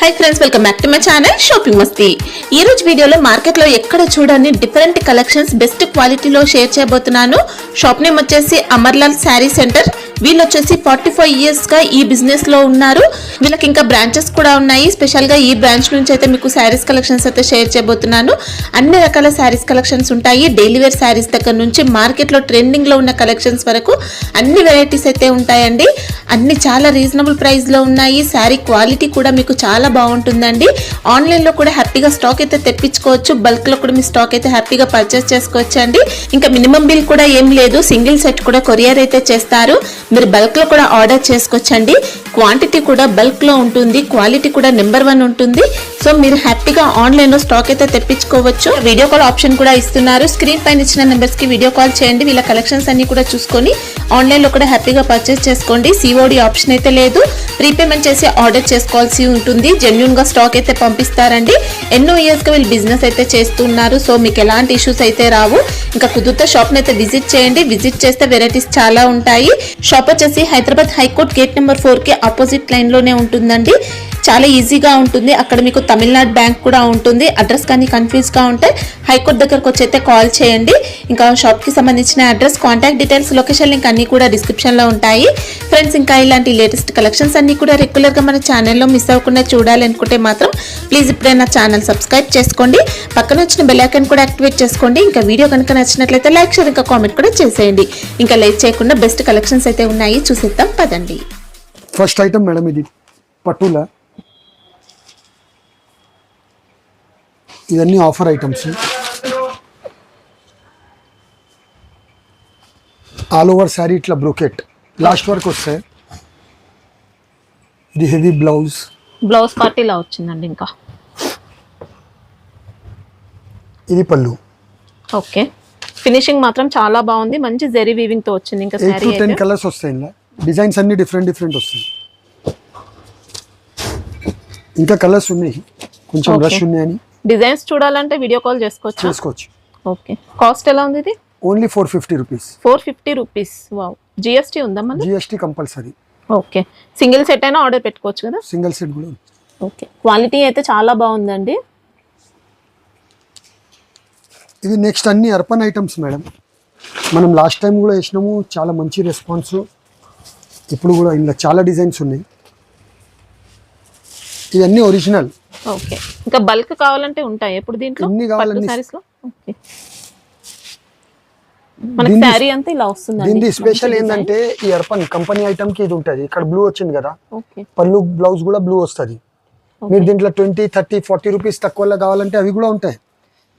High friends welcome back to my channel shopping మస్తీ। ఈ రోజు వీడియోలో మార్కెట్ లో ఎక్కడ చూడని డిఫరెంట్ కలెక్షన్స్ బెస్ట్ క్వాలిటీలో షేర్ చేయబోతున్నాను। షాప్ నేమ్ వచ్చేసి అమర్లాల్ సారీ సెంటర్। వీళ్ళు వచ్చేసి 45 ఇయర్స్ గా ఈ బిజినెస్ లో ఉన్నారు। వీళ్ళకి ఇంకా బ్రాంచెస్ కూడా ఉన్నాయి। స్పెషల్ గా ఈ బ్రాంచ్ నుంచి అయితే మీకు సారీస్ కలెక్షన్స్ అయితే షేర్ చేయబోతున్నాను। అన్ని రకాల సారీస్ కలెక్షన్స్ ఉంటాయి। డైలీ వేర్ సారీస్ దగ్గర నుంచి మార్కెట్ లో ట్రెండింగ్ లో ఉన్న కలెక్షన్స్ వరకు అన్ని వెరైటీస్ అయితే ఉంటాయండి। అన్ని చాలా రీజనబుల్ ప్రైస్ లో ఉన్నాయి। సారీ క్వాలిటీ కూడా మీకు చాలా బాగుంటుందండి। ఆన్లైన్ లో కూడా హ్యాపీగా స్టాక్ అయితే తెప్పించుకోవచ్చు। బల్క్ లో కూడా మీ స్టాక్ అయితే హ్యాపీగా పర్చేస్ చేసుకోవచ్చు అండి। ఇంకా మినిమం బిల్ కూడా ఏం లేదు, సింగిల్ సెట్ కూడా కొరియర్ అయితే చేస్తారు। మీరు బల్క్ లో కూడా ఆర్డర్ చేసుకోవచ్చండి। క్వాంటిటీ కూడా బల్క్ లో ఉంటుంది, క్వాలిటీ కూడా నెంబర్ 1 ఉంటుంది। సో మీరు హ్యాపీగా ఆన్లైన్ లో స్టాక్ అయితే తెప్పించుకోవచ్చు। వీడియో కాల్ ఆప్షన్ కూడా ఇస్తున్నారు। స్క్రీన్ పైన ఇచ్చిన నెంబర్స్ కి వీడియో కాల్ చేయండి। వీళ్ళ కలెక్షన్స్ అన్ని కూడా చూసుకొని ఆన్లైన్ లో కూడా హ్యాపీగా పర్చేస్ చేసుకోండి। సిఓడి ఆప్షన్ అయితే లేదు, ప్రీపేమెంట్ చేసి ఆర్డర్ చేసుకోవాల్సి ఉంటుంది। జెన్యూన్ గా స్టాక్ అయితే పంపిస్తారండి। ఎన్నో ఇయర్స్ గా వీళ్ళు బిజినెస్ అయితే చేస్తున్నారు। సో మీకు ఎలాంటి ఇష్యూస్ అయితే రావు। ఇంకా కుదిరితే షాప్ ని అయితే విజిట్ చేయండి। విజిట్ చేస్తే వెరైటీస్ చాలా ఉంటాయి। షాప్ వచ్చేసి హైదరాబాద్ హైకోర్ట్ గేట్ నెంబర్ 4 కి ఆపోజిట్ లైన్ లోనే ఉంటుందండి। చాలా ఈజీగా ఉంటుంది। అక్కడ మీకు తమిళనాడు బ్యాంక్ కూడా ఉంటుంది। అడ్రస్ కానీ కన్ఫ్యూజ్ గా ఉంటే హైకోర్ట్ దగ్గరకు వచ్చి అయితే కాల్ చేయండి। ఇంకా షాప్ కి సంబంధించిన address, contact details, location link అన్ని కూడా డిస్క్రిప్షన్ లో ఉంటాయి ఫ్రెండ్స్। ఇంకా ఇలాంటి లేటెస్ట్ కలెక్షన్స్ అన్ని కూడా రెగ్యులర్ గా మన ఛానల్లో మిస్ అవ్వకుండా చూడాలనుకుంటే మాత్రం ప్లీజ్ ఇప్పుడే నా ఛానల్ సబ్స్క్రైబ్ చేసుకోండి। పక్కన వచ్చిన బెల్ ఐకాన్ కూడా యాక్టివేట్ చేసుకోండి। ఇంకా వీడియో కనుక నచ్చినట్లయితే లైక్, షేర్, ఇంకా కామెంట్ కూడా చేసేయండి। ఇంకా లేట్ చేయకుండా బెస్ట్ కలెక్షన్స్ అయితే ఉన్నాయి, చూసేద్దాం పదండి। ఫస్ట్ ఐటమ్ మేడం, ఇది పట్టులా, ఇవన్నీ offer items. All over sari ఇట్లా బ్రోకెట్ లాస్ట్ వరకు వస్తాయి। ఇది హెవీ బ్లౌజ్ పార్ట్ ఇలా వచ్చిందండి। ఇంకా ఇది పళ్ళు। ఓకే, ఫినిషింగ్ మాత్రం చాలా బాగుంది, మంచి జెరీ వీవింగ్ తో వచ్చింది। ఇంకా 8 to 10 కలర్స్ వస్తాయి ఇలా, డిజైన్స్ అన్ని డిఫరెంట్ వస్తాయి। ఇంకా కలర్స్ ఉన్నాయి, కొంచెం రష్ ఉన్నాయని। డిజైన్స్ చూడాలంటే వీడియో కాల్ చేసుకోవచ్చు। ఓకే, కాస్ట్ ఎలా ఉంది ఇది? Only 450 rupees. 450 rupees. Wow, GST ఉందా మన? GST compulsory. Okay, single set అయినా ఆర్డర్ పెట్టుకోవచ్చు కదా? సింగిల్ సెట్ కూడా। ఓకే, క్వాలిటీ అయితే చాలా బాగుందండి। ఇది నెక్స్ట్ అన్ని అర్పన్ ఐటమ్స్ మేడం। మనం లాస్ట్ టైం కూడా వేసినాము, చాలా మంచి రెస్పాన్స్। ఇప్పుడు కూడా ఇందులో చాలా డిజైన్స్ ఉన్నాయి, ఇవన్నీ ఒరిజినల్। ఓకే, ఇంకా బల్క్ కావాలంటే ఉంటాయి ఎప్పుడు దీంట్లో? ఎన్ని కావాలంటే సారీస్ లో। ఓకే, మనకి సారీ అంతా ఇలా వస్తుంది। దీని స్పెషల్ ఏంటంటే ఈ అర్పన్ కంపెనీ ఐటమ్ కి ఇది ఉంటుంది। ఇక్కడ బ్లూ వచ్చింది కదా, ఓకే, పళ్ళు బ్లౌజ్ కూడా బ్లూ వస్తుంది। మీరు దీంట్లో 20, 30, 40 రూపీస్ తక్కువలో కావాలంటే అవి కూడా ఉంటాయి।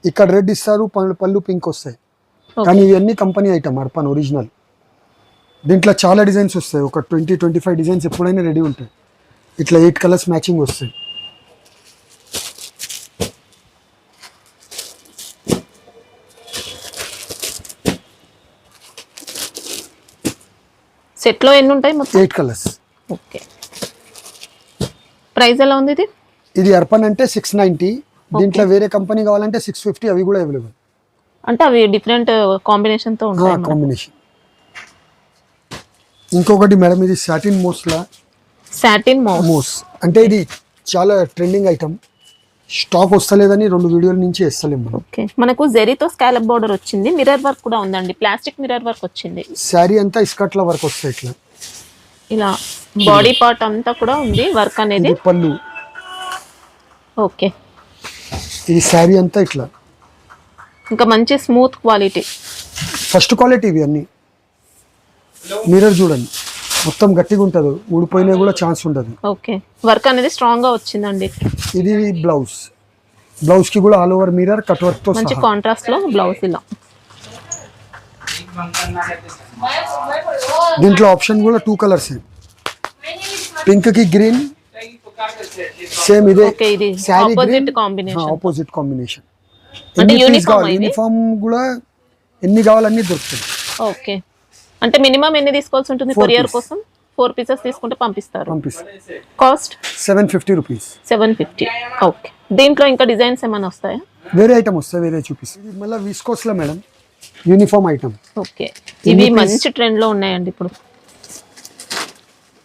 ఇక్కడ రెడ్ ఇస్తారు, పళ్ళు పింక్ వస్తాయి। కానీ ఇవన్నీ కంపెనీ ఐటమ్ అర్పన్ ఒరిజినల్। దీంట్లో చాలా డిజైన్స్ వస్తాయి, ఒక 20, 25 డిజైన్స్ ఎప్పుడైనా రెడీ ఉంటాయి। ఇట్లా 8 కలర్స్ మ్యాచింగ్ వస్తాయి। సెట్ లో ఎన్ని ఉంటాయి మొత్తం? 8 కలర్స్। ఓకే, ప్రైస్ ఎలా ఉంది ఇది? ఇది అర్పన్ అంటే 690, దీంట్లో వేరే కంపెనీ కావాలంటే 650, అవి కూడా అవైలబుల్। అంటే అవి డిఫరెంట్ కాంబినేషన్ తో ఉంటాయి కాంబినేషన్। ఇంకొకటి మేడం, ఇది సాటిన్ మోస్ అంటే ఇది చాలా ట్రెండింగ్ ఐటమ్। స్టాక్ వస్తలేదని 2 వీడియోల నుంచి వేస్తలేము। ఓకే, మనకు జెరీతో స్కాలప్ బోర్డర్ వచ్చింది, మిర్రర్ వర్క్ కూడా ఉందండి, ప్లాస్టిక్ మిర్రర్ వర్క్ వచ్చింది। శారీ అంతా ఇస్కట్ల వర్క్ వస్తాయి ఇట్లా, ఇలా బాడీ పార్ట్ అంతా కూడా ఉంది వర్క్ అనేది। పళ్ళు। ఓకే, ఈ శారీ అంతా ఇట్లా, ఇంకా మంచి స్మూత్ క్వాలిటీ, ఫస్ట్ క్వాలిటీ ఇవి అన్ని। మిర్రర్ చూడండి, మొత్తం గట్టిగా ఉంటుంది, ఊడిపోయినా కూడా ఛాన్స్ ఉండదు। ఓకే, వర్క్ అనేది స్ట్రాంగ్ గా వచ్చిందండి। ఇది బ్లౌజ్ కి కూడా all over mirror cut work తో మంచి కాంట్రాస్ట్ లో బ్లౌజ్ ఇలా। దీంట్లో ఆప్షన్ కూడా 2 కలర్స్, పింక్ కి గ్రీన్, సేమ్ ఇదే సారీ ఆపోజిట్ కాంబినేషన్। అంటే యూనిఫామ్ కూడా ఎన్ని కావాలన్నీ దొరుకుతాయి। ఓకే, అంటే మినిమం ఎన్ని తీసుకోవాల్సి ఉంటుంది కొరియర్ కోసం? 4 పీసెస్ తీసుకుంటే పంపిస్తారు। Cost 750 rupees. 750। ఓకే, దీంట్లో ఇంకా డిజైన్స్ ఏమైనా వస్తాయా? వేరే ఐటమ్ వస్తాయి, వేరే చూపిస్తాను। ఇది మళ్ళీ విస్కోస్ లో మేడం, యూనిఫామ్ ఐటమ్। ఓకే, ఇవి మంచి ట్రెండ్ లో ఉన్నాయండి ఇప్పుడు।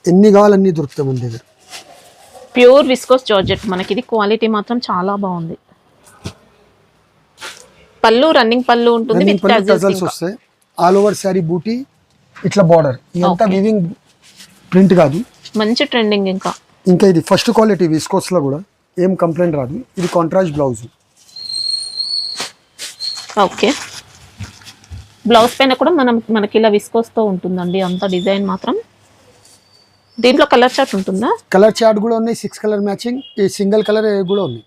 ఎన్ని కావాలన్నీ దొరుకుతాయి మన దగ్గర। ప్యూర్ విస్కోస్ జార్జెట్, మనకి ఇది క్వాలిటీ మాత్రం చాలా బాగుంది. పళ్ళు రన్నింగ్ పళ్ళు ఉంటుంది, విత్ టజల్స్ వస్తాయి. ఆల్ ఓవర్ శారీ బూటీ, ఇట్లా బార్డర్. ఇదంతా వీవింగ్ ప్రింట్ కాదు, మంచి ట్రెండింగ్. ఇంకా ఇది ఫస్ట్ క్వాలిటీ విస్కోస్ లో కూడా ఏం కంప్లైంట్ రాదు. ఇది కాంట్రాస్ట్ బ్లౌజ్. ఓకే, బ్లౌజ్ పైన కూడా మనకి ఇలా విస్కోస్ తో ఉంటుందండి అంత డిజైన్ మాత్రం. దీంట్లో కలర్ చార్ట్ ఉంటుందా? కలర్ చార్ట్ కూడా ఉన్నాయి, 6 కలర్ మ్యాచింగ్. ఈ సింగిల్ కలర్ కూడా ఉన్నాయి.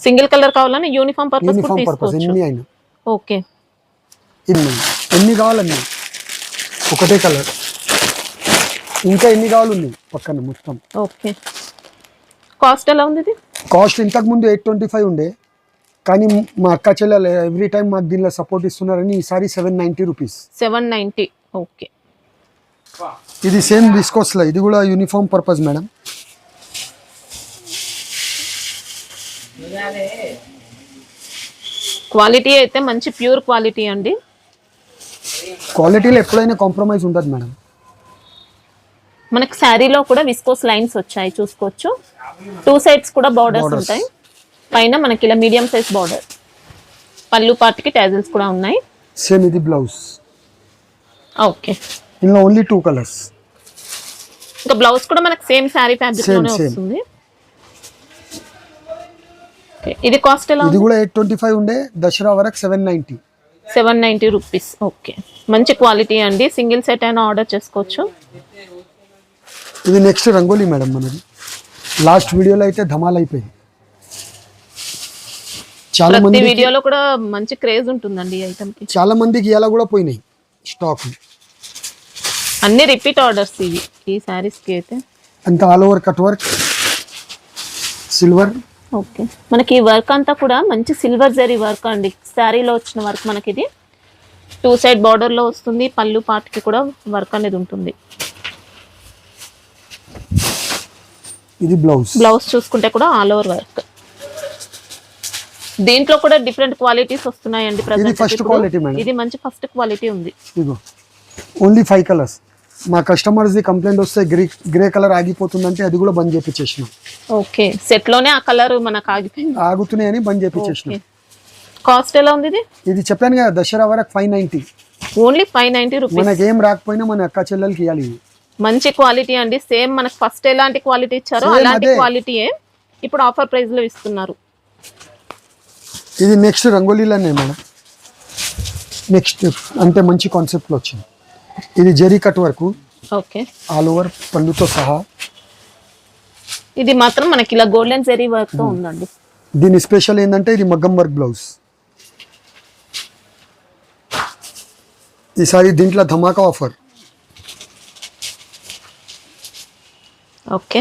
సింగిల్ కలర్ కావాలని యూనిఫామ్ పర్పస్ ఎన్ని అయినా. ఓకే, ఎన్ని కావాలన్నా ఒకటే కలర్, ఇంకా ఎన్ని కావాలి ఉన్నాయి పక్కన మొత్తం. ఓకే, కాస్ట్ ఎలా ఉంది ఇది? కాస్ట్ ఇంతకు ముందు 825 ఉండే, కానీ మా అక్క చెల్లెలు ఎవ్రీ టైం మాకు దీనిలో సపోర్ట్ ఇస్తున్నారని ఈసారి 790 రూపీస్. 790. ఓకే, ఇది సేమ్ విస్కోస్ లో, ఇది కూడా యూనిఫామ్ పర్పస్ మేడం. క్వాలిటీ అయితే మంచి ప్యూర్ క్వాలిటీ అండి. క్వాలిటీలో ఎప్పుడైనా కాంప్రమైజ్ ఉండదు మేడం. మనకి శారీలో కూడా విస్కోస్ లైన్స్ వచ్చాయి, చూసుకోవచ్చు. 2 సైడ్స్ కూడా బార్డర్స్ ఉంటాయి. పైన మనకి ఇలా మీడియం సైజ్ బార్డర్, పళ్ళు పార్ట్కి టాజిల్స్ కూడా ఉన్నాయి. సేమ్ ఇది బ్లౌజ్. ఓకే, ఇందులో ఓన్లీ 2 కలర్స్. ఇంకా బ్లౌజ్ కూడా మనకి సేమ్ శారీ ఫ్యాబ్రిక్ లోనే వస్తుంది. ఇది కాస్ట్ ఎలా? ఇది కూడా 825 ఉండే, దసరా వరకు 790 రూపీస్. ఓకే, మంచి క్వాలిటీ అండి. సింగిల్ సెట్ అయినా ఆర్డర్ చేసుకోవచ్చు. ఇది నెక్స్ట్ రంగోలీ మేడం మనది. లాస్ట్ వీడియోలో అయితే ధమాల్ అయిపోయింది. చాలా మంది వీడియోలో కూడా మంచి క్రేజ్ ఉంటుందండి ఈ ఐటమ్ కి. చాలా మందికి ఇలా కూడా పోయినాయి స్టాక్. అన్ని రిపీట్ ఆర్డర్స్ ఇవి ఈ సారీస్ కి అయితే. అంత all over cut work, silver. Okay, మనకి ఈ వర్క్ అంతా కూడా మంచి సిల్వర్ జరీ వర్క్ అండి. శారీలో వచ్చిన వర్క్ మనకి ఇది 2 సైడ్ బార్డర్ లో వస్తుంది. పళ్ళు పార్ట్ కి కూడా వర్క్ అనేది ఉంటుంది. ఇది బ్లౌజ్. బ్లౌజ్ చూసుకుంటే కూడా ఆల్ ఓవర్ వర్క్. దీంట్లో కూడా డిఫరెంట్ క్వాలిటీస్ వస్తున్నాయండి. ఇది ఫస్ట్ క్వాలిటీ మేడం. ఇది మంచి ఫస్ట్ క్వాలిటీ ఉంది. ఇదిగో ఓన్లీ 5 కలర్స్. మా కస్టమర్స్ ది కంప్లైంట్ వస్తే గ్రే కలర్ ఆగిపోతుందంటే అది కూడా బంద్ చేపించేసినాం. ఓకే, సెట్ లోనే ఆ కలర్ మనకు ఆగుతున్నాయని బంద్ చేపించేసినాం. కాస్ట్ ఎలా ఉంది ఇది? ఇది చెప్పాను కదా, దసరా వరకు 590. Only 590 rupees. మనకి ఏం రాకపోయినా మన అక్క చెల్లెలకి ఇవ్వాలి. మంచి క్వాలిటీ అండి. సేమ్ మనకు ఫస్ట్ ఎలాంటి క్వాలిటీ ఇచ్చారో అలాంటి క్వాలిటీయే ఇప్పుడు ఆఫర్ ప్రైస్ లో ఇస్తున్నారు. ఇది నెక్స్ట్ రంగోలీలోనే మేడం. నెక్స్ట్ అంటే మంచి కాన్సెప్ట్ లో వచ్చింది. ఇది zari cut work. Okay, all over పళ్ళుతో సహా. ఇది మాత్రం మనకి ఇలా గోల్డెన్ జరీ వర్క్ తో ఉందండి. దీని స్పెషల్ ఏంటంటే ఇది మగ్గం వర్క్ బ్లౌజ్. ఈసారి దీంట్లో ధమాకా ఆఫర్. ఓకే,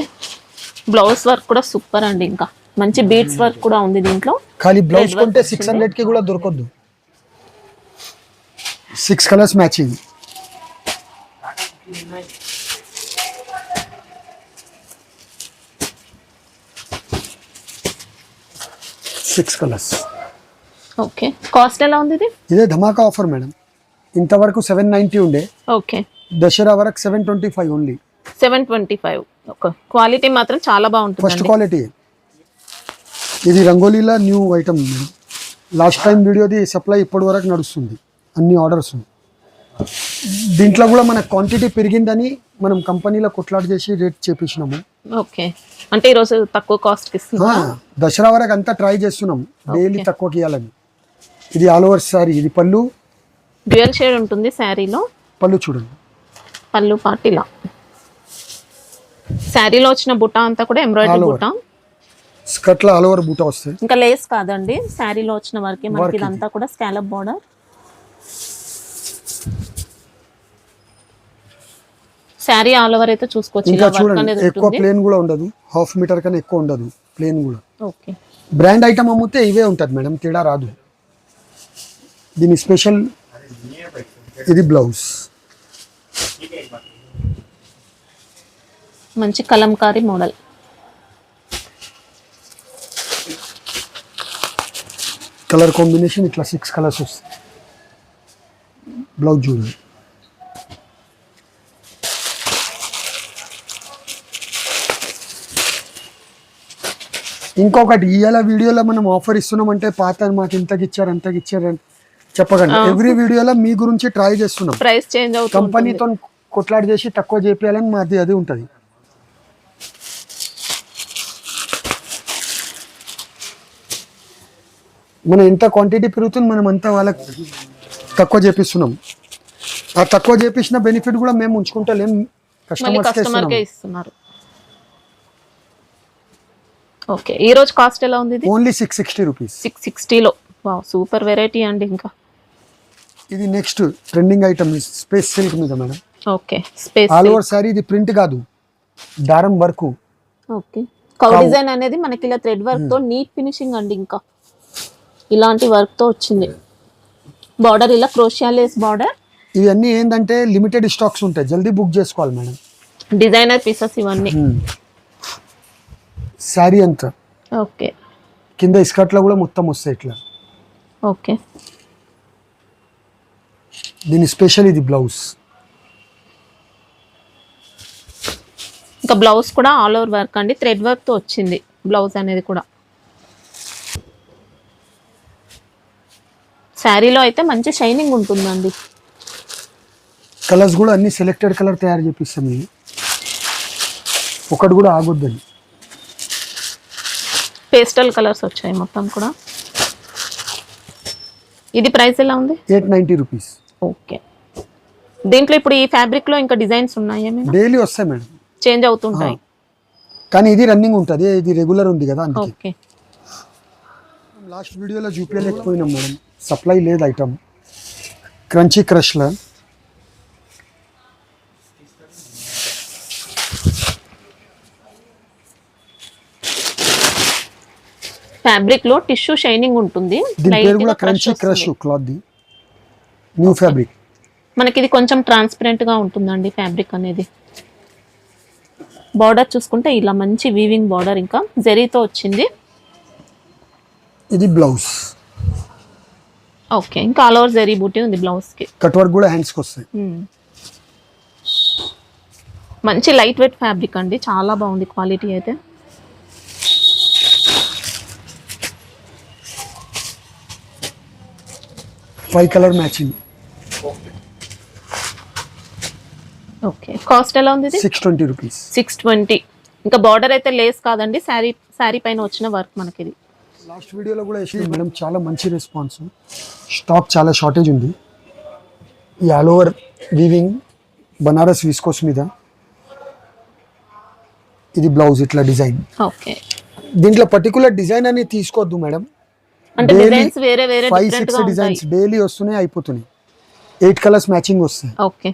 బ్లౌజ్ వర్క్ కూడా సూపర్ అండి. ఇంకా మంచి బీడ్స్ వర్క్ కూడా ఉంది దీంట్లో. ఖాళీ బ్లౌజ్ కొంటే 600 కి కూడా దొరకదు. 6 colours matching. Six colours. Okay, cost ఎలా ఉంది ఇది? ఇదే ధమాకా ఆఫర్ మేడం. ఇంతవరకు 790 ఉండే. ఓకే, దసరా వరకు 725 ఓన్లీ. 725. ఓకే, క్వాలిటీ మాత్రం చాలా బాగుంటుంది. First quality. ఇది రంగోలీలా new item madam. Last time వీడియోది సప్లై ఇప్పటి వరకు నడుస్తుంది, అన్ని ఆర్డర్స్. దీంట్లో కూడా మన క్వాంటిటీ పెరిగిందని మనం కంపెనీలో కొట్లాట్ చేసి రేట్ చేపించినాము. ఓకే, అంటే ఈరోజు తక్కువ కాస్ట్కి ఇస్తున్నాం. దసరా వరకు అంతా ట్రై చేస్తున్నాం డైలీ తక్కువకి ఇవ్వాలని. ఇది ఆల్ ఓవర్ శారీ. ఇది పళ్ళు డ్యూయల్ షేడ్ ఉంటుంది శారీలో. పళ్ళు చూడండి, పళ్ళు పార్టీలా. శారీలో వచ్చిన బుట్ట అంతా కూడా ఎంబ్రాయిడరీ బుట్ట. స్కర్ట్ లో ఆల్ ఓవర్ బూటా వస్తాయి. ఇంకా లేస్ కాదండి, శారీలో వచ్చిన వరకే మనకి ఇదంతా కూడా scallop border. Sari all over అయితే చూసుకోవచ్చు. ఇంకా చూడండి, ఎక్కువ ప్లేన్ కూడా ఉండదు, హాఫ్ మీటర్ కన్నా ఎక్కువ ఉండదు ప్లేన్ కూడా. ఓకే, బ్రాండ్ ఐటమ్ అమ్మితే ఇవే ఉంటుంది మేడం, తేడా రాదు. దీని స్పెషల్. ఇది బ్లౌజ్. మంచి కలంకారీ మోడల్. కలర్ కాంబినేషన్ ఇట్లా 6 కలర్స్ వస్తాయి. బ్లౌజ్ చూడండి. ఇంకొకటి ఇవాళ వీడియోలో మనం ఆఫర్ ఇస్తున్నామంటే పాత మాకు ఇంతకి ఇచ్చారు అంతకి ఇచ్చారు అని చెప్పకండి. ఎవ్రీ వీడియోలో మీ గురించి ట్రై చేస్తున్నాం. ప్రైస్ చేంజ్ అవుతుంది. కంపెనీతో కొట్లాడి చేసి తక్కువ చేపియాలని మాది అది ఉంటుంది. మనం ఎంత క్వాంటిటీ పెరుగుతుంది మనం అంతా వాళ్ళకి తక్కువ చేపిస్తున్నాం. ఆ తక్కువ చేపించిన బెనిఫిట్ కూడా మేము ఉంచుకుంటలేం, కస్టమర్కే ఇస్తున్నారు. ఓకే, ఈ రోజు కాస్ట్ ఎలా ఉంది? Only 660 rupees. 660లో వావ్, సూపర్ వెరైటీ అండి. ఇంకా ఇది next trending item space silk మీద madam. Okay, space all over sari. ఇది ప్రింట్ కాదు, దారం వర్క్. ఓకే, కౌ డిజైన్ అనేది మనకి ఇలా థ్రెడ్ వర్క్ తో నీట్ ఫినిషింగ్ అండి. ఇంకా ఇలాంటి వర్క్ తో వచ్చింది. బార్డర్ ఇలా క్రోషియా లేస్ బార్డర్. ఇవన్నీ ఏంటంటే లిమిటెడ్ స్టాక్స్ ఉంటాయి, జల్దీ బుక్ చేసుకోవాలి మేడం. డిజైనర్ పీసెస్ ఇవన్నీ. శారీ అంతా ఓకే, కింద ఇస్కట్లో కూడా మొత్తం వస్తాయి ఇట్లా. ఓకే, దీని స్పెషల్ ఇది బ్లౌజ్. ఇంకా బ్లౌజ్ కూడా ఆల్ ఓవర్ వర్క్ అండి, థ్రెడ్ వర్క్ తో వచ్చింది బ్లౌజ్ అనేది కూడా. శారీలో అయితే మంచి షైనింగ్ ఉంటుందండి. కలర్స్ కూడా అన్ని సెలెక్టెడ్ కలర్ తయారు చేపిస్తాం. ఇది ఒకటి కూడా ఆగొద్దని. పేస్టల్ కలర్స్ వచ్చాయి మొత్తం కూడా. ఇది ప్రైస్ ఎలా ఉంది? 890 రూపీస్. ఓకే, దీంట్లో ఇప్పుడు ఈ ఫ్యాబ్రిక్ లో ఇంకా డిజైన్స్ ఉన్నాయా? డైలీ వస్తాయి మేడం, చేంజ్ అవుతుంటాయి. కానీ ఇది రన్నింగ్ ఉంటుంది, ఇది రెగ్యులర్ ఉంది కదా అందుకే. ఓకే, లాస్ట్ వీడియోలో చూపించలేకపోయినాం మేడం, సప్లై లేదు ఐటమ్. క్రంచీ క్రష్లో ఫ్యాబ్రిక్ లో టిష్యూ షైనింగ్ ఉంటుంది. దీని పేరు కూడా crunchy crush cloth the new fabric. మనకి ఇది కొంచెం ట్రాన్స్పరెంట్ గా ఉంటుందండి ఫ్యాబ్రిక్ అనేది. బార్డర్ చూసుకుంటే ఇలా మంచి వీవింగ్ బార్డర్, ఇంకా జరీతో వచ్చింది. ఇది బ్లౌజ్. ఓకే, ఇంకా ఆల్ ఓవర్ జరీ బూటీ ఉంది బ్లౌజ్ కి. కట్ వర్క్ కూడా హ్యాండ్స్ కి వస్తాయి. మంచి లైట్ వెయిట్ ఫ్యాబ్రిక్ అండి, చాలా బాగుంది క్వాలిటీ అయితే. Five colour matching. Okay, cost ఎలా ఉంది? 620 రూపీస్. 620. ఇంకా బార్డర్ అయితే లేస్ కాదండి, శారీ పైన వచ్చిన వర్క్ మనకి. ఇది లాస్ట్ వీడియోలో కూడా వేసి మేడం చాలా మంచి రెస్పాన్స్. స్టాక్ చాలా షార్టేజ్ ఉంది. ఈ all over weaving Banaras viscose మీద. ఇది బ్లౌజ్ ఇట్లా డిజైన్. ఓకే, దీంట్లో పర్టికులర్ డిజైన్ అని తీసుకోవద్దు మేడం, అంటే డిజైన్స్ వేరే వేరే 5-6 డిజైన్స్ డైలీ వస్తున్నాయి, అయిపోతున్నాయి. 8 కలర్స్ మ్యాచింగ్ వస్తాయి. ఓకే,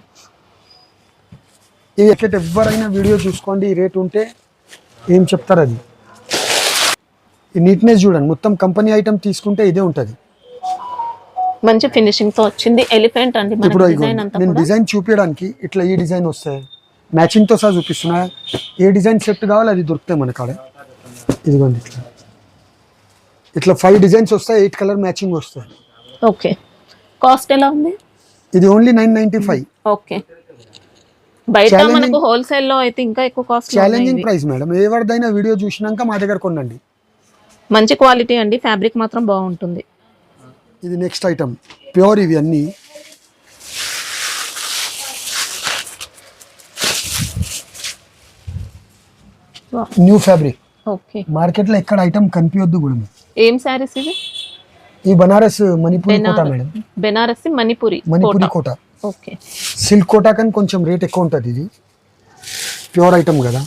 ఇవి ఎక్కడ ఎవరైనా వీడియో చూసుకోండి, ఈ రేట్ ఉంటే ఏం చెప్తారు. అది ఈ నీట్నెస్ చూడండి, మొత్తం కంపెనీ ఐటమ్ తీసుకుంటే ఇదే ఉంటుంది. మంచి ఫినిషింగ్ తో వచ్చింది. ఎలిఫెంట్ అండి ఇప్పుడు మన డిజైన్ అంతా నేను కూడా. డిజైన్ చూపించడానికి ఇట్లా ఈ డిజైన్ వస్తాయి, మ్యాచింగ్ తో సహా చూపిస్తున్నా. ఏ డిజైన్ సెట్ కావాలో అది దొరుకుతాయి మన కాడ. ఇదిగోండి ఇట్లా ఇట్లా 5 డిజైన్స్ వస్తాయి, 8 కలర్ మ్యాచింగ్ వస్తాయి. ఓకే, కాస్ట్ ఎలా ఉంది? ఇది ఓన్లీ 995. ఓకే, బయట మనకు హోల్సేల్ లో అయితే ఇంకా ఎక్కువ కాస్ట్. ఛాలెంజింగ్ ప్రైస్ మేడం, ఎవరిదైనా వీడియో చూసినాక మా దగ్గర కొనండి. మంచి క్వాలిటీ అండి, ఫ్యాబ్రిక్ మాత్రం బాగుంటుంది. ఇది నెక్స్ట్ ఐటమ్ ప్యూర్. ఇవి అన్నీ న్యూ ఫ్యాబ్రిక్. ఓకే, మార్కెట్ లో ఎక్కడ ఐటమ్ కనిపించొద్దు కూడా. ఏం సారీస్ ఇది? ఈ బనారస్ మణిపూరి కోట మేడం. బెనారసి మణిపూరి కోట. ఓకే, సిల్క్ కోటా కానీ కొంచెం రేట్ ఎక్కువ ఉంటుంది. ఇది ప్యూర్ ఐటమ్ కదా.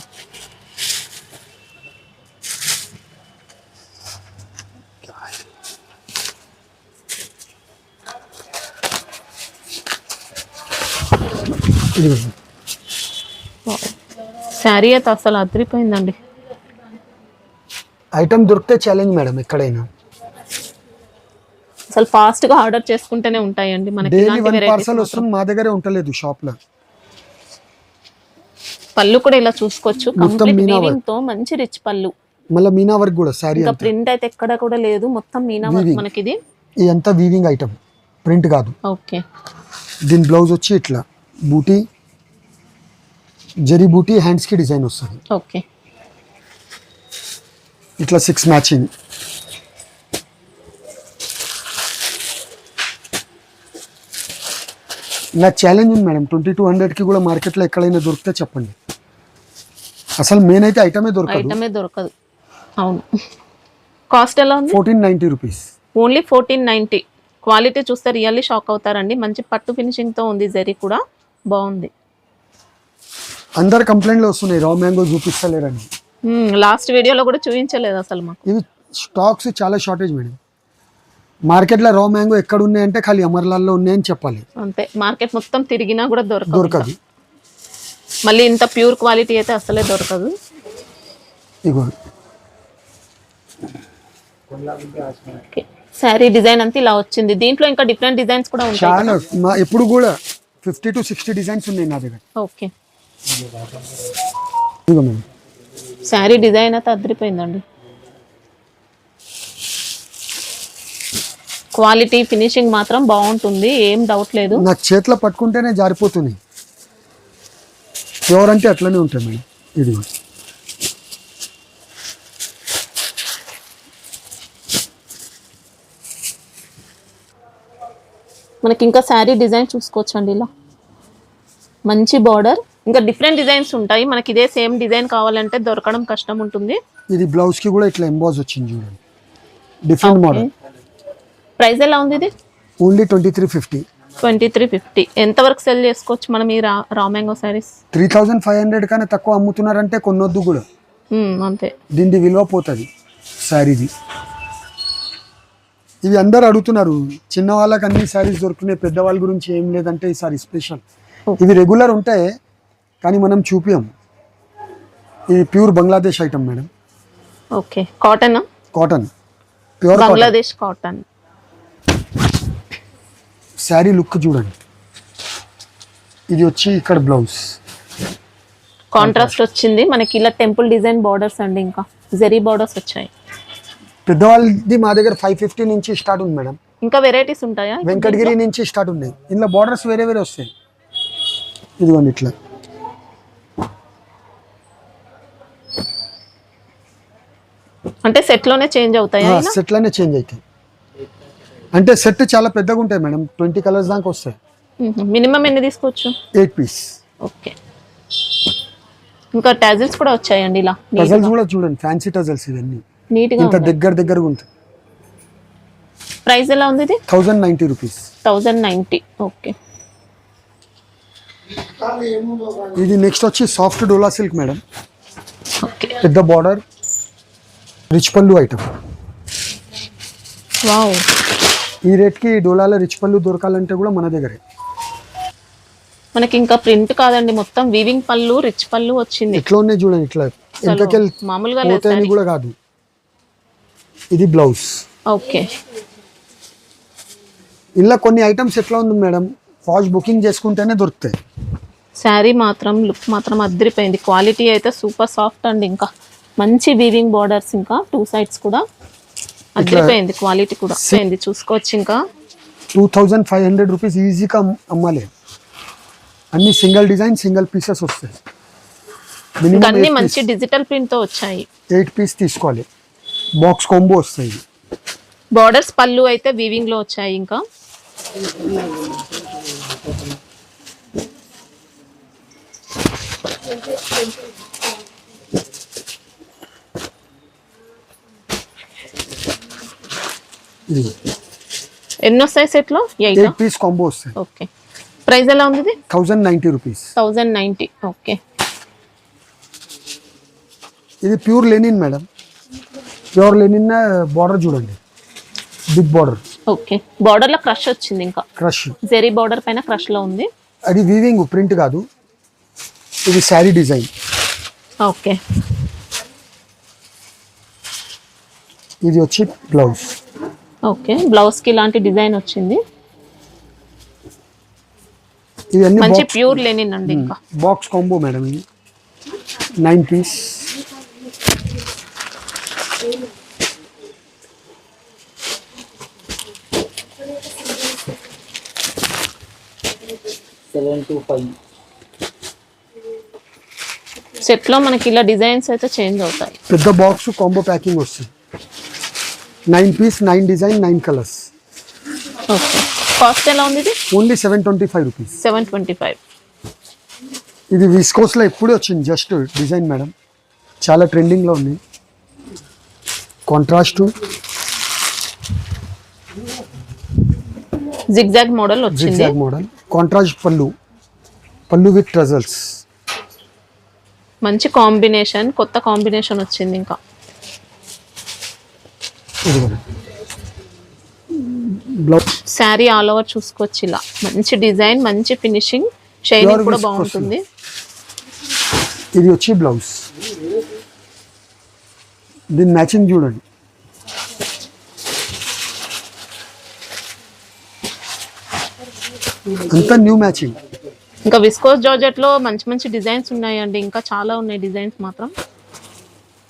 ఇది శారీ అయితే అసలు అదిరిపోయిందండి. ఐటమ్ దొరికితే ఛాలెంజ్ మేడం ఎక్కడైనా. అసలు ఫాస్ట్ గా ఆర్డర్ చేసుకుంటేనే ఉంటాయండి మనకి. డైలీ 1 పార్సల్ వస్తుంది, మా దగ్గరే ఉంటలేదు షాప్ లో. పళ్ళు కూడా ఇలా చూసుకోవచ్చు, కంప్లీట్ వీవింగ్ తో మంచి రిచ్ పళ్ళు. మళ్ళీ మీనా వర్క్ కూడా సారీ. ఇంకా ప్రింట్ అయితే ఎక్కడ కూడా లేదు, మొత్తం మీనా వర్క్ మనకి. ఇది ఇదంతా వీవింగ్ ఐటమ్, ప్రింట్ కాదు. ఓకే, దీని బ్లౌజ్ వచ్చి ఇట్లా బూటీ, జరీ బూటీ, హ్యాండ్స్ కి డిజైన్ వస్తుంది. ఓకే, ఇట్లా 6 మ్యాచింగ్. నా ఛాలెంజ్ ఉంది మేడం, 2200కి కూడా మార్కెట్లో ఎక్కడైనా దొరికితే చెప్పండి. అసలు మెయిన్ అయితే ఐటమే దొరకదు. అవును. కాస్ట్ ఎలా ఉంది? 1490 రూపీస్. ఓన్లీ 1490. క్వాలిటీ చూస్తే రియల్లీ షాక్ అవుతారండి. మంచి పట్టు ఫినిషింగ్తో ఉంది, జరీ కూడా బాగుంది. అందరు కంప్లైంట్లు వస్తున్నాయి రా మ్యాంగో చూపిస్తలేరని. లాస్ట్ వీడియోలో కూడా చూపించలేదు అసలు మాకు. ఇవి స్టాక్స్ చాలా షార్టేజ్ మేడం. మార్కెట్లో రా మ్యాంగో ఎక్కడ ఉన్నాయంటే ఖాళీ అమర్లాల్లో ఉన్నాయని చెప్పాలి. అంతే, మార్కెట్ మొత్తం తిరిగినా కూడా దొరకదు. మళ్ళీ ఇంత ప్యూర్ క్వాలిటీ అయితే అసలే దొరకదు. ఇగో శారీ డిజైన్ అంతా ఇలా వచ్చింది. దీంట్లో ఇంకా డిఫరెంట్ డిజైన్స్ కూడా ఉంటాయి. చాలా ఎప్పుడు కూడా 50 to 60 డిజైన్స్ ఉన్నాయి నా దగ్గర. ఓకే. ఇదిగో మేడం శారీ డిజైన్ అయితే అదిరిపోయిందండి. క్వాలిటీ ఫినిషింగ్ మాత్రం బాగుంటుంది, ఏం డౌట్ లేదు. నా చేతిలో పట్టుకుంటేనే జారిపోతుంది. ప్యూర్ అంటే అట్లనే ఉంటుంది మేడం. ఇది మనకి ఇంకా శారీ డిజైన్ చూసుకోవచ్చండి. ఇలా మంచి బార్డర్, ఇంకా డిఫరెంట్ డిజైన్స్ ఉంటాయి. మనకి ఇదే సేమ్ డిజైన్ కావాలంటే దొరకడం కష్టం ఉంటుంది. ఇది బ్లౌజ్ కి కూడా ఇట్లా ఎంబాజ్ వచ్చింది చూడండి, డిఫరెంట్ మోడల్. ప్రైస్ ఎలా ఉంది ఇది? ఓన్లీ 2350. 2350. ఎంత వరకు సెల్ చేసుకోవచ్చు మనం ఈ రా మ్యాంగో శారీస్? 3500 కన్నా తక్కువ అమ్ముతున్నారంటే కొనొద్దు కూడా. అంతే, దీని విలువ పోతుంది శారీది. ఇవి అందరు అడుగుతున్నారు, చిన్న వాళ్ళకి అన్ని శారీస్ దొరుకుతున్నాయి, పెద్దవాళ్ళ గురించి ఏం లేదంటే ఈ సారీ స్పెషల్. ఇవి రెగ్యులర్ ఉంటాయి కానీ మనం చూపియం. ఇది pure Bangladesh item madam. Okay. Cotton pure Bangladesh cotton. Sari look చూడండి. ఇది వచ్చి ఇక్కడ బ్లౌజ్ కాంట్రాస్ట్ వచ్చింది మనకి. ఇలా టెంపుల్ డిజైన్ బార్డర్స్ అండి, ఇంకా జరీ బార్డర్స్ వచ్చాయి. పెద్దవాళ్ళది మా దగ్గర 550 నుంచి స్టార్ట్ ఉంది మేడం. ఇంకా వెరైటీస్ ఉంటాయా? వెంకటగిరి నుంచి స్టార్ట్ ఉన్నాయి. ఇందులో బార్డర్స్ వేరే వేరే వస్తాయి. ఇదిగోండి ఇట్లా. అంటే సెట్ లోనే చేంజ్ అవుతాయా? సెట్ లోనే చేంజ్ అవుతాయి. అంటే సెట్ చాలా పెద్దగా ఉంటాయి మేడం, 20 కలర్స్ దాకా వస్తాయి. మినిమం ఎన్ని తీసుకోవచ్చు? 8 పీస్. ఓకే. ఇంకా టజల్స్ కూడా వచ్చాయండి. ఇలా టజల్స్ కూడా చూడండి, ఫ్యాన్సీ టజల్స్ ఇవన్నీ నీట్ గా ఇంత దగ్గరగా ఉంటుంది. ప్రైస్ ఎలా ఉంది ఇది? 1090 రూపీస్. 1090. ఓకే. ఇది నెక్స్ట్ వచ్చి సాఫ్ట్ డోలా సిల్క్ మేడం. ఓకే. పెద్ద బార్డర్, రిచ్ పళ్ళు ఐటమ్. వావ్. ఈ రేట్కి డోలాలో రిచ్ పళ్ళు దొరకాలంటే కూడా మన దగ్గరే. మనకి ఇంకా ప్రింట్ కాదండి, మొత్తం వీవింగ్ పళ్ళు, రిచ్ పళ్ళు వచ్చింది. ఇట్లా ఉన్నాయి చూడండి, ఇట్లా మామూలుగా పోతాయని కూడా కాదు. ఇది బ్లౌజ్. ఓకే. ఇలా కొన్ని ఐటమ్స్ ఎట్లా ఉంది మేడం, ఫాస్ట్ బుకింగ్ చేసుకుంటేనే దొరుకుతాయి. శారీ మాత్రం లుక్ మాత్రం అదిరిపోయింది. క్వాలిటీ అయితే సూపర్ సాఫ్ట్ అండి. ఇంకా మంచి వీవింగ్ బార్డర్స్, ఇంకా 2 సైడ్స్ కూడా అదిరిపోయింది. క్వాలిటీ కూడా చూసుకోవచ్చు. ఇంకా 2500 రూపీస్ ఈజీగా అమ్మాలి. అన్ని సింగిల్ డిజైన్, సింగిల్ పీసెస్ వస్తాయి. అన్ని మంచి డిజిటల్ ప్రింట్ తో వచ్చాయి. 8 పీస్ తీసుకోవాలి. బాక్స్ కాంబో వస్తాయి. బార్డర్స్ పళ్ళు అయితే వీవింగ్ లో వచ్చాయి. ఇంకా ఎన్ని వస్తాయి సెట్ లో? 8 పీస్ కాంబో వస్తాయి. ఓకే. ప్రైస్ ఎలా ఉంది ఇది? 1090 రూపీస్. 1090. ఓకే. ఇది pure Lenin madam. Pure linen border చూడండి, బిగ్ బార్డర్. ఓకే. బార్డర్ లో క్రష్ వచ్చింది. ఇంకా క్రష్ జెరీ బార్డర్ పైన క్రష్ లో ఉంది. అది వీవింగ్, ప్రింట్ కాదు. ఇది శారీ డిజైన్. ఓకే. ఇది వచ్చి బ్లౌజ్. ఓకే. బ్లౌజ్ కి ఇలాంటి డిజైన్ వచ్చింది. ఇవన్నీ మంచి ప్యూర్ లెనిన్ అండి. ఇంకా బాక్స్ కాంబో మేడం. ఇది 9 పీస్. సెట్ లో మనకి ఇలా డిజైన్స్ అయితే చేంజ్ అవుతాయి. పెద్ద బాక్స్ కాంబో ప్యాకింగ్ వస్తుంది. 9 piece 9 design 9 colours. Okay, cost ఎలా ఉంది ఇది? Only 725 rupees. 725. ఇది విస్కోస్ లో ఎప్పుడే వచ్చింది జస్ట్ డిజైన్ మేడం, చాలా ట్రెండింగ్ లో ఉంది. కాంట్రాస్ట్ జిగ్జాగ్ మోడల్ వచ్చింది. జిగ్జాగ్ మోడల్ కాంట్రాస్ట్ పళ్ళు విత్ ట్రజల్స్. మంచి కాంబినేషన్, కొత్త కాంబినేషన్ వచ్చింది. ఇంకా బ్లౌజ్ శారీ ఆల్ ఓవర్ చూసుకోవచ్చు. ఇలా మంచి డిజైన్, మంచి ఫినిషింగ్, షైనింగ్ కూడా బాగుంటుంది. ఇది వచ్చి బ్లౌజ్, దీని మ్యాచింగ్ చూడండి. అంతా న్యూ మ్యాచింగ్. ఇంకా విస్కోస్ జార్జెట్ లో మంచి మంచి డిజైన్స్ ఉన్నాయండి, ఇంకా చాలా ఉన్నాయి డిజైన్స్ మాత్రం.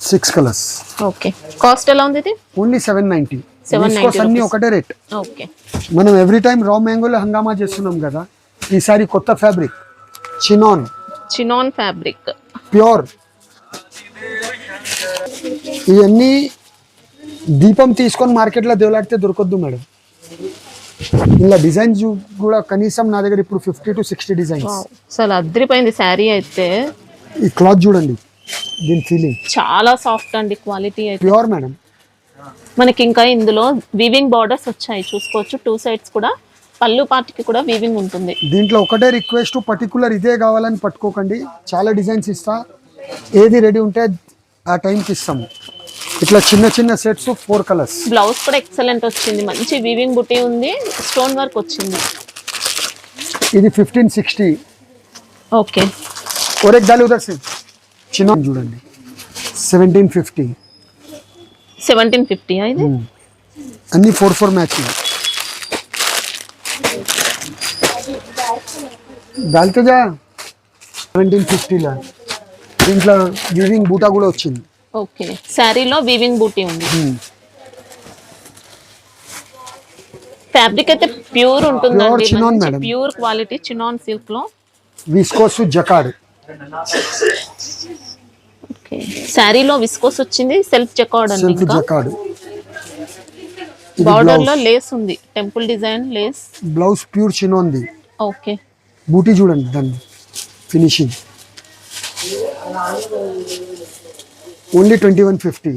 6 కలర్స్. ఓకే, కాస్ట్ ఎలా ఉంది ఇది? ఓన్లీ 790. విస్కోస్ అన్ని ఒకటే రేట్. ఓకే, మనం ఎవ్రీ టైం రా మ్యాంగోలో హంగామా చేస్తున్నాం కదా, ఈసారి కొత్త ఫ్యాబ్రిక్ చినాన్ ఫ్యాబ్రిక్ ప్యూర్. ఇవన్నీ దీపం తీసుకొని మార్కెట్లో దేవులాడితే దొరకద్దు మేడం. ఇలా డిజైన్స్ కూడా కనీసం నా దగ్గర ఇప్పుడు 50 to 60 డిజైన్స్. అసలు అద్రిపోయింది శారీ అయితే. ఈ క్లాత్ చూడండి, దీని ఫీలింగ్ చాలా సాఫ్ట్ అండి, క్వాలిటీ అయితే ప్యూర్ మేడం. మనకి ఇంకా ఇందులో వీవింగ్ బార్డర్స్ వచ్చాయి చూసుకోవచ్చు. 2 సైడ్స్ కూడా పళ్ళు పార్ట్కి కూడా వీవింగ్ ఉంటుంది. దీంట్లో ఒకటే రిక్వెస్ట్, పర్టికులర్ ఇదే కావాలని పట్టుకోకండి, చాలా డిజైన్స్ ఇస్తా, ఏది రెడీ ఉంటే ఆ టైంకి ఇస్తాము. ఇట్లా చిన్న చిన్న సెట్స్ 4 కలర్స్. బ్లౌజ్ కూడా ఎక్సలెంట్ వచ్చింది, మంచి వీవింగ్ బుటీ ఉంది, స్టోన్ వర్క్ వచ్చింది. ఇది 1560. ఓకే, और एक डाल उधर से చిన్న చూడండి 1750. 1750 ఇది. అన్ని 4 మ్యాచింగ్. डालते जा 1750 లా. దీంట్లో వీవింగ్ బూటా కూడా వచ్చింది. ఓకే, శారీలో వీవింగ్ బూటీ ఉంది. ఫ్యాబ్రిక్ అయితే ప్యూర్ ఉంటుందండి, ప్యూర్ క్వాలిటీ చినాన్ సిల్క్ లో. Viscose jacquard. ఓకే, శారీలో విస్కోస్ వచ్చింది, సెల్ఫ్ జకార్డ్ అండి. Self jacquard. బార్డర్ లో లేస్ ఉంది, temple design lace. Blouse pure chinon ది. ఓకే, బూటీ చూడండి దాన్ని ఫినిషింగ్. ఓన్లీ 2150.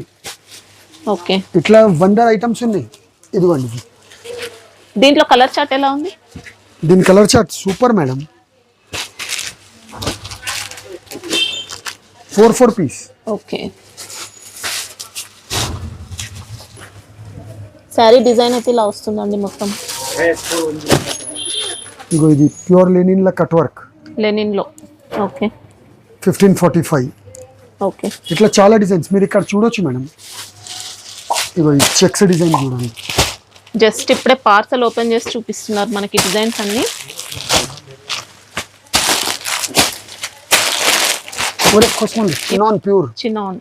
ఓకే, ఇట్లా 100 ఐటమ్స్ ఉన్నాయి. ఇదిగోండి, దీంట్లో కలర్ చార్ట్ ఎలా ఉంది? దీని colour chart super madam. 4 piece. Okay, sari design అయితే ఇలా వస్తుందండి మొత్తం. ఇగో ఇది ప్యూర్ లెనిన్ లా కట్ వర్క్, లెనిన్ లో. ఓకే, 1545. ఓకే, ఇట్లా చాలా డిజైన్స్ మీరు ఇక్కడ చూడొచ్చు మేడం. ఇగో ఈ చెక్స్ డిజైన్ చూడండి. జస్ట్ ఇప్పుడే పార్సల్ ఓపెన్ చేసి చూపిస్తున్నారు మనకి డిజైన్స్ అన్ని. Chinon pure. చినాన్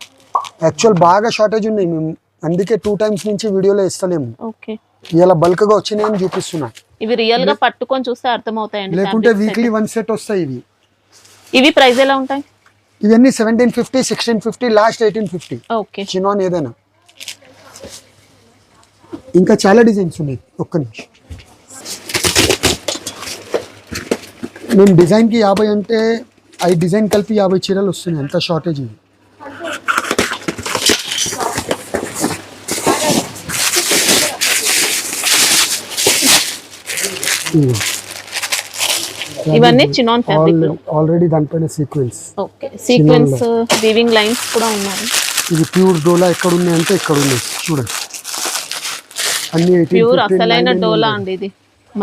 యాక్చువల్ బాగా షార్టేజ్ ఉన్నాయి, మేము అందుకే 2 times నుంచి వీడియోలో ఇస్తలేము. ఓకే, ఇలా బల్క్ గా వచ్చినాయని చూపిస్తున్నా. ఇవి రియల్ గా పట్టుకొని చూస్తే అర్థమవుతాయండి, లేకుంటే వీక్లీ 1 సెట్ వస్తాయి ఇవి. ఇవి ప్రైస్ ఎలా ఉంటాయి? ఇవన్నీ 1750, 1650, లాస్ట్ 1850. ఓకే, చినాన్ ఏదైనా. ఇంకా చాలా డిజైన్స్ ఉన్నాయి. ఒక్క నిమిషం, మేము డిజైన్కి 50 అంటే 5 డిజైన్ కలిపి 50 చీరలు వస్తున్నాయి, అంత షార్టేజ్ ఇది. ఇవన్నీ చినాన్ ఫ్యాబ్రిక్ లో ఆల్రెడీ దానిపైన sequence. Okay, sequence weaving lines కూడా ఉన్నాయి. ఇది ప్యూర్ డోలా ఎక్కడ ఉన్నాయి అంటే ఇక్కడ ఉన్నాయి చూడండి. అన్ని ప్యూర్ అసలైన డోలా అండి ఇది,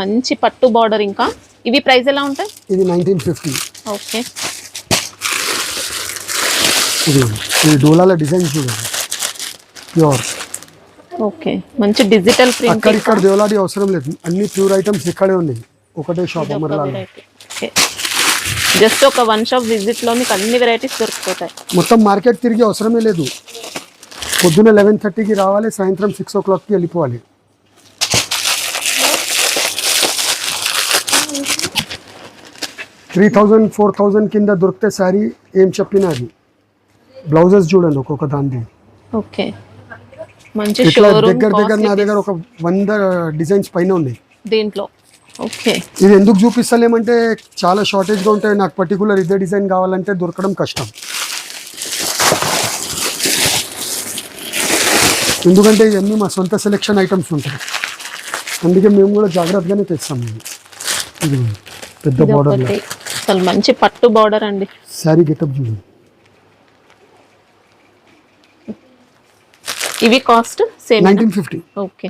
మంచి పట్టు బార్డర్. ఇంకా ఇవి ప్రైస్ ఎలా ఉంటాయి? ఇది 1950. ఓకే, ఇది డోలాల డిజైన్ చూడండి, ప్యూర్. ఓకే, మంచి డిజిటల్ ప్రింట్. అక్కడ దేవలాడి అవసరం లేదు, అన్ని ప్యూర్ ఐటమ్స్ ఇక్కడే ఉన్నాయి, ఒకటే షాప్. జస్ట్ ఒక 1 షాప్ విజిట్ లో మీకు అన్ని వెరైటీస్ దొరికిపోతాయి. మొత్తం మార్కెట్ తిరిగి అవసరమే లేదు. పొద్దున్న 11:30కి రావాలి, సాయంత్రం 6 o'clockకి వెళ్ళిపోవాలి. $3000, $4000 కింద దొరికితే సారీ ఏం చెప్పినా అది బ్లౌజెస్ చూడండి ఒక్కొక్క దాన్ని. ఓకే, మంచి ఇట్లా షోరూమ్ దగ్గర నా దగ్గర ఒక 100 డిజైన్స్ పైన ఉన్నాయి దీంట్లో. ఓకే, ఇది ఎందుకు చూపిస్తలేమంటే చాలా షార్టేజ్గా ఉంటాయి. నాకు పర్టికులర్ ఇదే డిజైన్ కావాలంటే దొరకడం కష్టం, ఎందుకంటే ఇవన్నీ మా సొంత సెలెక్షన్ ఐటమ్స్ ఉంటాయి. అందుకే మేము కూడా జాగ్రత్తగానే తెస్తాం. ఇది పెద్ద ఇది బార్డర్ ఒకటి. అసలు మంచి పట్టు బార్డర్ అండి. శారీ గెటప్ చూడండి. ఇవి కాస్ట్ సేమ్ 1950. ఓకే.